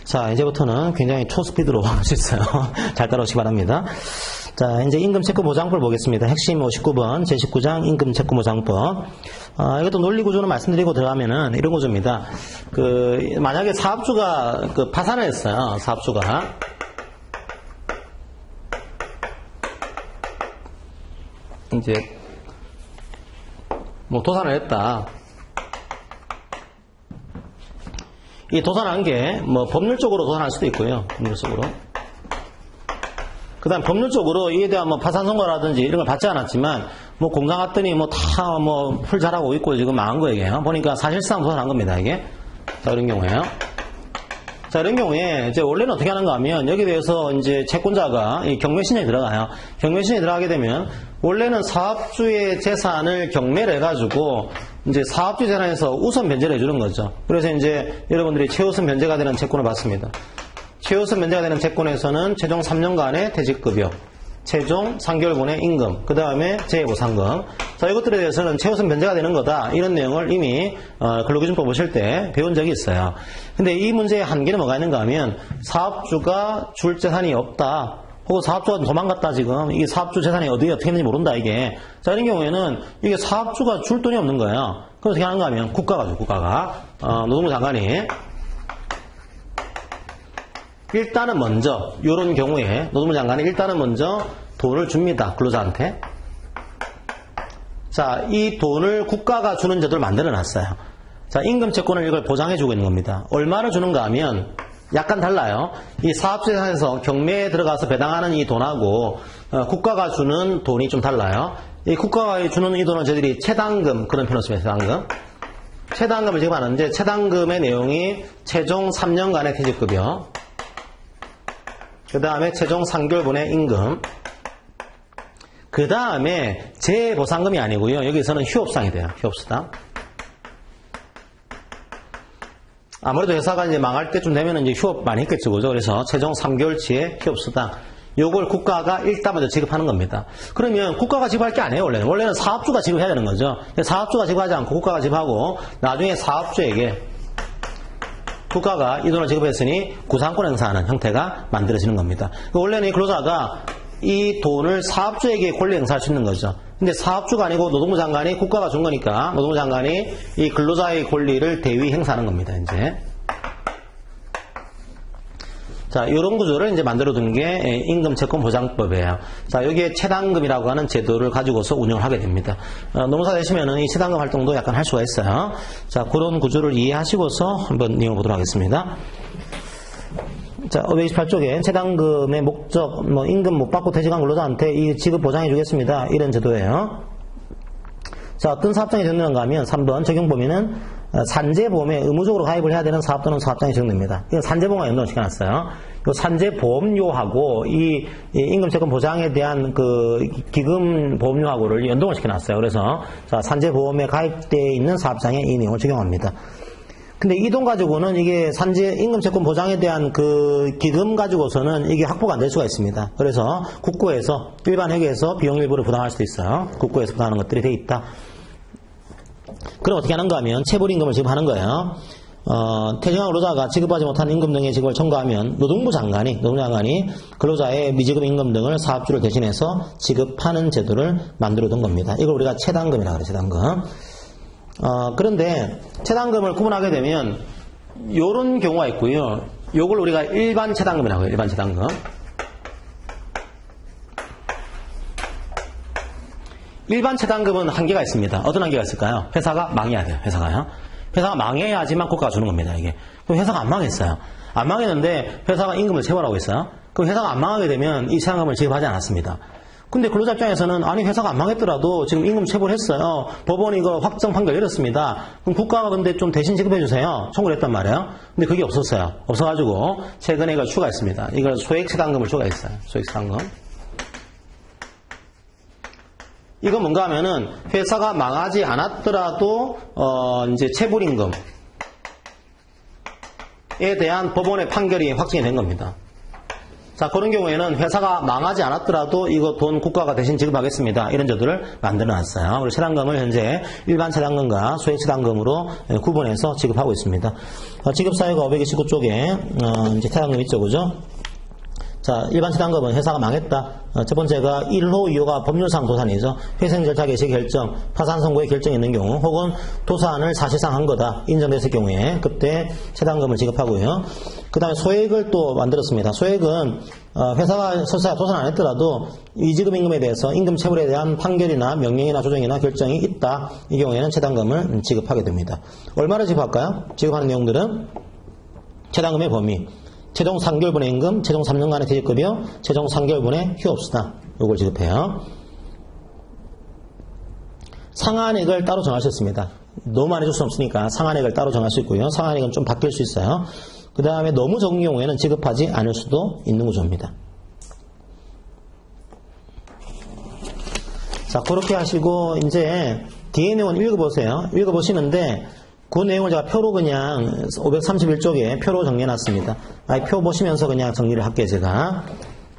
자, 이제부터는 굉장히 초스피드로 할 수 있어요. 잘 따라오시기 바랍니다. 자, 이제 임금채권보장법을 보겠습니다. 핵심 59번 제19장 임금채권보장법. 이것도 논리구조는 말씀드리고 들어가면은 이런 구조입니다. 만약에 사업주가 파산을 했어요. 사업주가. 이제 도산을 했다. 이 도산한 게 법률적으로 도산할 수도 있고요. 법률적으로. 그 다음 법률적으로 이에 대한 파산 선고라든지 이런 걸 받지 않았지만 공장 갔더니 풀 자라고 있고 지금 망한 거예요. 보니까 사실상 도산한 겁니다. 이게. 자, 이런 경우에요. 자, 이런 경우에 이제 원래는 어떻게 하는가 하면 여기에 대해서 이제 채권자가 이 경매신청이 들어가요. 경매신청이 들어가게 되면 원래는 사업주의 재산을 경매를 해가지고 이제 사업주 재산에서 우선 변제를 해주는 거죠. 그래서 이제 여러분들이 최우선 변제가 되는 채권을 받습니다. 최우선 변제가 되는 채권에서는 최종 3년간의 퇴직급여, 최종 3개월분의 임금, 그 다음에 재해보상금. 자, 이것들에 대해서는 최우선 변제가 되는 거다. 이런 내용을 이미 근로기준법 보실 때 배운 적이 있어요. 근데 이 문제의 한계는 뭐가 있는가 하면 사업주가 줄 재산이 없다. 혹은 사업주가 도망갔다 지금. 이게 사업주 재산이 어떻게 있는지 모른다 이게. 자, 이런 경우에는 이게 사업주가 줄 돈이 없는 거예요. 그럼 어떻게 하는가 하면 국가가 노동부 장관이 일단은 먼저 이런 경우에 노동부 장관이 일단은 먼저 돈을 줍니다. 근로자한테. 자, 이 돈을 국가가 주는 제도를 만들어 놨어요. 자, 임금채권을 이걸 보장해주고 있는 겁니다. 얼마를 주는가 하면 약간 달라요. 이 사업재산에서 경매에 들어가서 배당하는 이 돈하고 국가가 주는 돈이 좀 달라요. 이 국가가 주는 이 돈은 저희들이 채당금 그런 표현을 씁니다. 채당금. 채당금을 지급하는데 채당금의 내용이 최종 3년간의 퇴직급여, 그 다음에 최종 3개월분의 임금, 그 다음에 재보상금이 아니고요. 여기서는 휴업상이 돼요. 휴업수당. 아무래도 회사가 이제 망할 때쯤 되면 이제 휴업 많이 했겠죠. 그죠? 그래서 최종 3개월치의 휴업수당. 요걸 국가가 일단 먼저 지급하는 겁니다. 그러면 국가가 지급할 게 아니에요, 원래는. 원래는 사업주가 지급해야 되는 거죠. 사업주가 지급하지 않고 국가가 지급하고 나중에 사업주에게 국가가 이 돈을 지급했으니 구상권 행사하는 형태가 만들어지는 겁니다. 원래는 이 근로자가 이 돈을 사업주에게 권리 행사할 수 있는 거죠. 근데 사업주가 아니고 노동부 장관이 국가가 준 거니까 노동부 장관이 이 근로자의 권리를 대위 행사하는 겁니다. 이제. 자, 이런 구조를 이제 만들어둔 게 임금채권보장법이에요. 자, 여기에 채당금이라고 하는 제도를 가지고서 운영을 하게 됩니다. 노무사 되시면은 이 채당금 활동도 약간 할 수가 있어요. 자, 그런 구조를 이해하시고서 한번 내용을 보도록 하겠습니다. 자, 528쪽에 채당금의 목적, 임금 못 받고 퇴직한 근로자한테 이 지급 보장해 주겠습니다. 이런 제도예요. 자, 어떤 사업장이 적용되는가 하면 3번 적용 범위는 산재보험에 의무적으로 가입을 해야 되는 사업 또는 사업장이 적용됩니다. 이건 산재보험과 연동을 시켜놨어요. 이 산재보험료하고 이 임금채권 보장에 대한 기금 보험료하고를 연동을 시켜놨어요. 그래서 자, 산재보험에 가입되어 있는 사업장에 이 내용을 적용합니다. 근데 이 돈 가지고는 이게 임금채권 보장에 대한 기금 가지고서는 이게 확보가 안 될 수가 있습니다. 그래서 국고에서, 일반 회계에서 비용 일부를 부담할 수도 있어요. 국고에서 부담하는 것들이 돼 있다. 그럼 어떻게 하는가 하면 체불임금을 지급하는 거예요. 퇴직한 근로자가 지급하지 못한 임금 등의 지급을 청구하면 노동부 장관이 근로자의 미지급 임금 등을 사업주를 대신해서 지급하는 제도를 만들어 둔 겁니다. 이걸 우리가 채당금이라고 그래요. 채당금. 그런데 채당금을 구분하게 되면 요런 경우가 있고요. 요걸 우리가 일반 채당금이라고 해요. 일반 채당금. 일반 채당금은 한계가 있습니다. 어떤 한계가 있을까요? 회사가 망해야 돼요. 회사가요. 회사가 망해야지만 국가가 주는 겁니다. 이게. 그럼 회사가 안 망했어요. 안 망했는데 회사가 임금을 체불하고 있어요. 그럼 회사가 안 망하게 되면 이 채당금을 지급하지 않았습니다. 근데 근로자 입장에서는 아니 회사가 안 망했더라도 지금 임금 체불했어요. 법원이 이거 확정 판결 내렸습니다. 그럼 국가가 근데 좀 대신 지급해 주세요. 청구를 했단 말이에요. 근데 그게 없었어요. 없어가지고 최근에 이걸 추가했습니다. 이걸 소액채당금을 추가했어요. 소액채당금. 이건 뭔가 하면은 회사가 망하지 않았더라도 이제 체불임금에 대한 법원의 판결이 확정이 된 겁니다. 자, 그런 경우에는 회사가 망하지 않았더라도 이거 돈 국가가 대신 지급하겠습니다. 이런 제도를 만들어 놨어요. 그리고 채당금을 현재 일반 채당금과 소액 채당금으로 구분해서 지급하고 있습니다. 지급사유가 529쪽에 이제 채당금 있죠, 그죠? 자, 일반 채당금은 회사가 망했다. 첫 번째가 1호 2호가 법률상 도산이죠. 회생 절차 개시 결정, 파산 선고의 결정이 있는 경우, 혹은 도산을 사실상 한 거다 인정됐을 경우에 그때 채당금을 지급하고요. 그 다음에 소액을 또 만들었습니다. 소액은 회사가 설사 도산 안 했더라도 위지급 임금에 대해서 임금 체불에 대한 판결이나 명령이나 조정이나 결정이 있다. 이 경우에는 채당금을 지급하게 됩니다. 얼마를 지급할까요? 지급하는 내용들은 채당금의 범위, 최종 3개월분의 임금, 최종 3년간의 퇴직급여, 최종 3개월분의 휴업수당, 요걸 지급해요. 상한액을 따로 정할 수 있습니다. 너무 많이 줄 수 없으니까 상한액을 따로 정할 수 있고요. 상한액은 좀 바뀔 수 있어요. 그 다음에 너무 적은 경우에는 지급하지 않을 수도 있는 구조입니다. 자, 그렇게 하시고 이제 뒤에 내용은 읽어보세요. 읽어보시는데 그 내용을 제가 표로 그냥 531쪽에 표로 정리해놨습니다. 표 보시면서 그냥 정리를 할게요, 제가.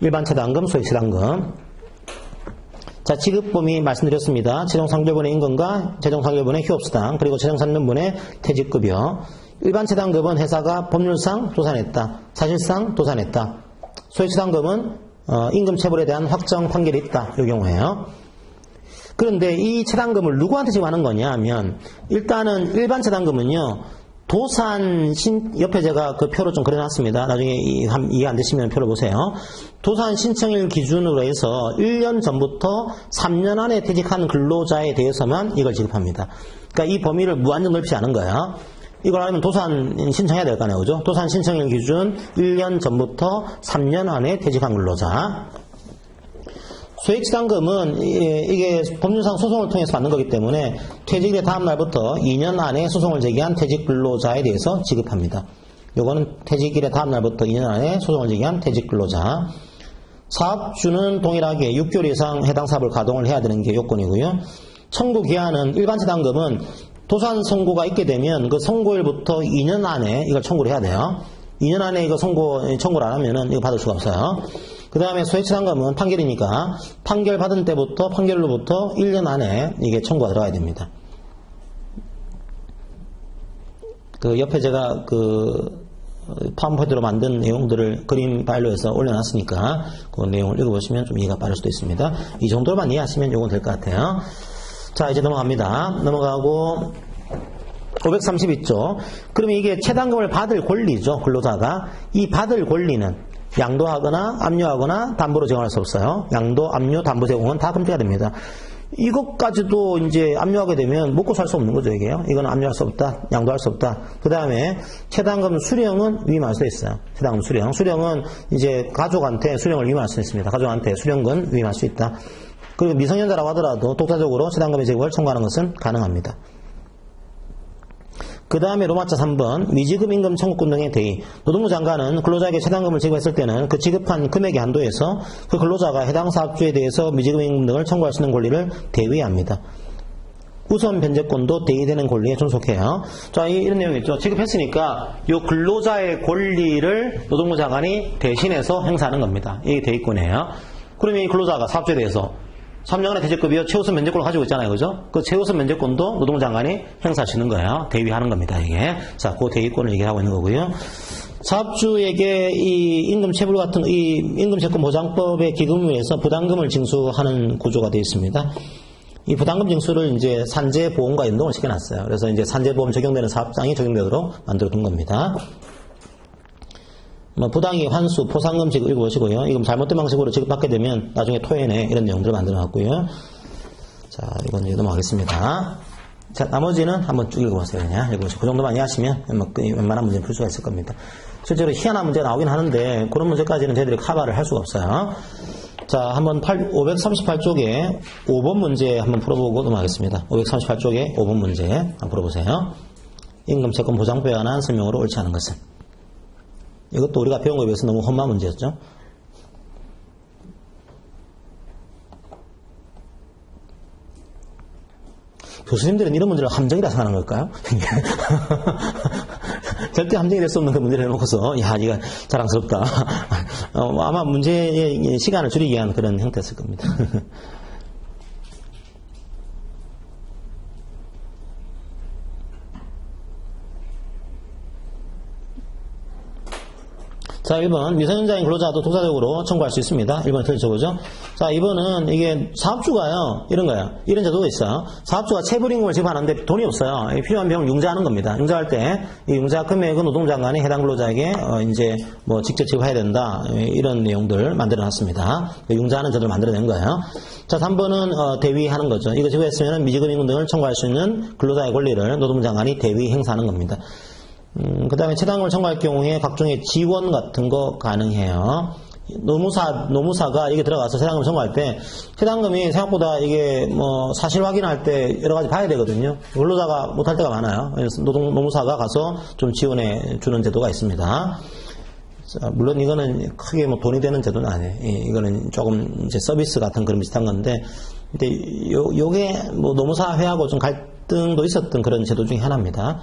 일반 채당금, 소액 채당금. 자, 지급 범위 말씀드렸습니다. 최종 3개월분의 임금과 최종 4개월분의 휴업수당, 그리고 최종 3년분의 퇴직급여. 일반 채당금은 회사가 법률상 도산했다. 사실상 도산했다. 소액 채당금은 임금 체불에 대한 확정 판결이 있다. 이 경우에요. 그런데 이 채당금을 누구한테 지급하는 거냐 하면 일단은 일반 채당금은요. 도산 옆에 제가 그 표로 좀 그려놨습니다. 나중에 이해 안 되시면 표를 보세요. 도산 신청일 기준으로 해서 1년 전부터 3년 안에 퇴직한 근로자에 대해서만 이걸 지급합니다. 그러니까 이 범위를 무한정 넓히지 않은 거예요. 이걸 하려면 도산 신청해야 될 거 아니에요, 그죠? 도산 신청일 기준 1년 전부터 3년 안에 퇴직한 근로자. 소액채당금은 이게 법률상 소송을 통해서 받는 거기 때문에 퇴직일의 다음 날부터 2년 안에 소송을 제기한 퇴직 근로자에 대해서 지급합니다. 요거는 퇴직일의 다음 날부터 2년 안에 소송을 제기한 퇴직 근로자. 사업주는 동일하게 6개월 이상 해당 사업을 가동을 해야 되는 게 요건이고요. 청구 기한은 일반 채당금은 도산 선고가 있게 되면 그 선고일부터 2년 안에 이걸 청구를 해야 돼요. 2년 안에 이거 청구를 안 하면은 이거 받을 수가 없어요. 그 다음에 소액채당금은 판결이니까 판결 받은 때부터 판결로부터 1년 안에 이게 청구가 들어가야 됩니다. 그 옆에 제가 그 파워포인트로 만든 내용들을 그림 파일로해서 올려놨으니까 그 내용을 읽어보시면 좀 이해가 빠를 수도 있습니다. 이 정도로만 이해하시면 요건 될 것 같아요. 자, 이제 넘어갑니다. 넘어가고 532조. 그러면 이게 채당금을 받을 권리죠. 근로자가. 이 받을 권리는 양도하거나 압류하거나 담보로 제공할 수 없어요. 양도, 압류, 담보 제공은 다 금지가 됩니다. 이것까지도 이제 압류하게 되면 먹고 살 수 없는 거죠, 이게요. 이건 압류할 수 없다, 양도할 수 없다. 그 다음에 채당금 수령은 위임할 수 있어요. 채당금 수령. 수령은 이제 가족한테 수령을 위임할 수 있습니다. 가족한테 수령권 위임할 수 있다. 그리고 미성년자라고 하더라도 독자적으로 채당금의 제공을 청구하는 것은 가능합니다. 그 다음에 로마자 3번 미지급 임금 청구권 등의 대의. 노동부 장관은 근로자에게 채당금을 지급했을 때는 그 지급한 금액의 한도에서 그 근로자가 해당 사업주에 대해서 미지급 임금 등을 청구할 수 있는 권리를 대위합니다. 우선 변제권도 대의되는 권리에 존속해요. 자, 이런 내용이 있죠. 지급했으니까 이 근로자의 권리를 노동부 장관이 대신해서 행사하는 겁니다. 이게 대의권이에요. 그러면 이 근로자가 사업주에 대해서 3년간의 퇴직급여 최우선 면제권을 가지고 있잖아요. 그죠? 그 최우선 면제권도 노동부 장관이 행사할 수 있는 거예요. 대위하는 겁니다, 이게. 자, 그 대위권을 얘기하고 있는 거고요. 사업주에게 이 임금 체불 같은 이 임금채권 보장법의 기금을 위해서 부담금을 징수하는 구조가 되어 있습니다. 이 부담금 징수를 이제 산재보험과 연동을 시켜놨어요. 그래서 이제 산재보험 적용되는 사업장이 적용되도록 만들어 둔 겁니다. 부당이 환수, 포상금 지급 읽어보시고요. 이건 잘못된 방식으로 지급받게 되면 나중에 토해내 이런 내용들을 만들어 놨고요. 자, 이건 이제 넘어가겠습니다. 자, 나머지는 한번 쭉 읽어보세요. 그냥 읽어보시고. 그 정도만 이해하시면 웬만한 문제는 풀 수가 있을 겁니다. 실제로 희한한 문제가 나오긴 하는데 그런 문제까지는 저희들이 커버를 할 수가 없어요. 자, 한번 538쪽에 5번 문제 한번 풀어보고 넘어가겠습니다. 538쪽에 5번 문제 한번 풀어보세요. 임금채권 보장법에 관한 설명으로 옳지 않은 것은. 이것도 우리가 배운 거에 비해서 너무 험한 문제였죠. 교수님들은 이런 문제를 함정이라 생각하는 걸까요? 절대 함정이 될 수 없는 그 문제를 해놓고서, 야, 이거 자랑스럽다. 아마 문제의 시간을 줄이기 위한 그런 형태였을 겁니다. 자, 1번. 미성년자인 근로자도 독자적으로 청구할 수 있습니다. 1번 틀어보죠. 자, 2번은 이게 사업주가요. 이런 거예요. 이런 제도가 있어요. 사업주가 체불임금을 지급하는데 돈이 없어요. 필요한 비용을 융자하는 겁니다. 융자할 때 이 융자 금액은 노동장관이 해당 근로자에게 이제 뭐 직접 지급해야 된다. 이런 내용들 만들어 놨습니다. 융자하는 제도를 만들어낸 거예요. 자, 3번은 대위하는 거죠. 이거 지급했으면 미지급 임금 등을 청구할 수 있는 근로자의 권리를 노동장관이 대위 행사하는 겁니다. 그 다음에 체당금을 청구할 경우에 각종의 지원 같은 거 가능해요. 노무사가 이게 들어가서 체당금을 청구할 때 체당금이 생각보다 이게 뭐 사실 확인할 때 여러 가지 봐야 되거든요. 근로자가 못할 때가 많아요. 그래서 노무사가 가서 좀 지원해 주는 제도가 있습니다. 자, 물론 이거는 크게 뭐 돈이 되는 제도는 아니에요. 이거는 조금 이제 서비스 같은 그런 비슷한 건데, 근데 요게 뭐 노무사 회하고 좀 갈등도 있었던 그런 제도 중에 하나입니다.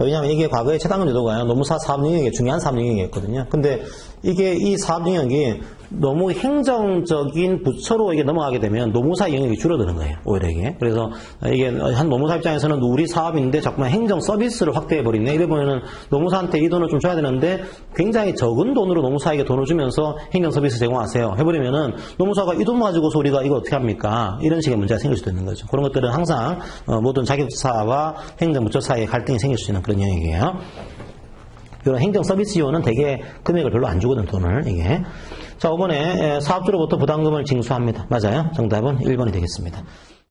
왜냐하면 이게 과거에 체당금 제도가요, 노무사 사업 영역에 중요한 사업 영역이었거든요. 근데 이게 이 사업 영역이 너무 행정적인 부처로 이게 넘어가게 되면 노무사 영역이 줄어드는 거예요, 오히려 이게. 그래서 이게 한 노무사 입장에서는 우리 사업인데 자꾸만 행정 서비스를 확대해버리네. 이래 보면은 노무사한테 이 돈을 좀 줘야 되는데 굉장히 적은 돈으로 노무사에게 돈을 주면서 행정 서비스 제공하세요. 해버리면은 노무사가 이 돈 가지고서 우리가 이거 어떻게 합니까? 이런 식의 문제가 생길 수도 있는 거죠. 그런 것들은 항상 모든 자격사와 행정부처 사이에 갈등이 생길 수 있는 그런 영역이에요. 이런 행정 서비스료는 되게 금액을 별로 안 주거든, 돈을, 이게. 자, 5번에 사업주로부터 부담금을 징수합니다. 맞아요? 정답은 1번이 되겠습니다.